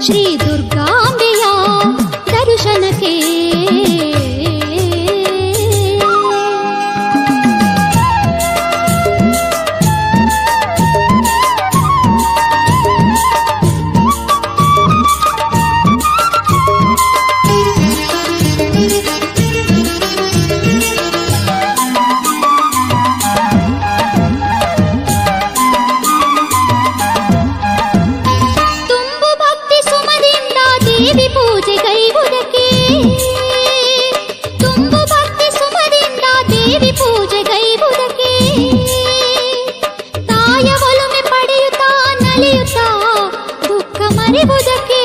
ಶ್ರೀ ದುರ್ಗಾಂಬೆಯ ದರ್ಶನಕ್ಕೆ ದೇವಿ ಪೂಜೆಗೈವುದಕ್ಕೆ ತುಂಬು ಭಕ್ತಿ ಸುಮದಿಂದ ದೇವಿ ಪೂಜೆಗೈವುದಕ್ಕೆ ತಾಯ ಒಲುಮೆ ಪಡೆಯುತ್ತಾ ನಲಿಯುತ್ತಾ ದುಃಖ ಮರೆಯುವುದಕ್ಕೆ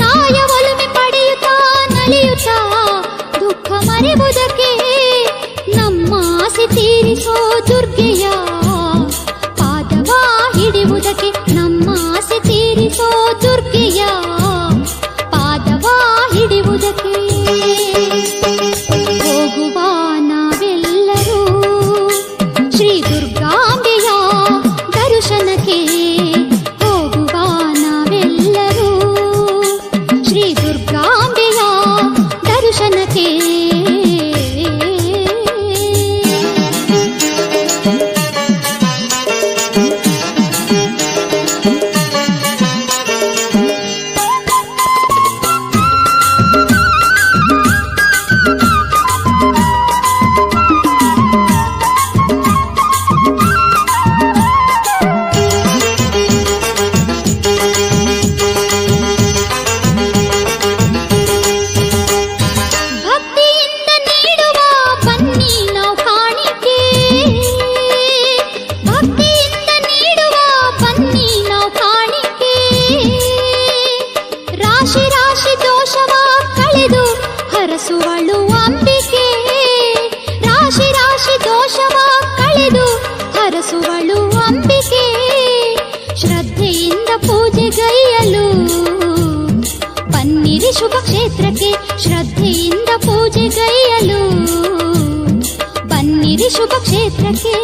ತಾಯ ಒಲುಮೆ ಪಡೆಯುತ್ತಾ ನಲಿಯುತ್ತಾ ದುಃಖ ಮರೆಯುವುದಕ್ಕೆ ನಮ್ಮ ಆಸೆ ತೀರಿಸೋ ದುರ್ಗೆಯ ಪಾದವ ಹಿಡಿಯುವುದಕ್ಕೆ ನಮ್ಮ ಆಸೆ ತೀರಿಸೋ ದುರ್ಗೆಯ ಹಿಡಿಯುವುದಕ್ಕೆ ಹೋಗುವ ನಾವೆಲ್ಲರೂ ಶ್ರೀ ದುರ್ಗಾಂಬೆಯ ದರ್ಶನಕ್ಕೆ ಹೋಗುವ ನಾವೆಲ್ಲರೂ ಶ್ರೀ ದುರ್ಗಾಂಬೆಯ ದರ್ಶನಕ್ಕೆ ರಾಶಿ ರಾಶಿ ದೋಷವ ಕಳೆದು ಹರಸುವಳು ಅಂಬಿಕೆ ರಾಶಿ ರಾಶಿ ದೋಷವ ಕಳೆದು ಹರಸುವಳು ಅಂಬಿಕೆ ಶ್ರದ್ಧೆಯಿಂದ ಪೂಜೆಗೈಯಲು ಬನ್ನಿರಿ ಶುಭ ಕ್ಷೇತ್ರಕ್ಕೆ ಶ್ರದ್ಧೆಯಿಂದ ಪೂಜೆಗೈಯಲು ಬನ್ನಿರಿ ಶುಭ ಕ್ಷೇತ್ರಕ್ಕೆ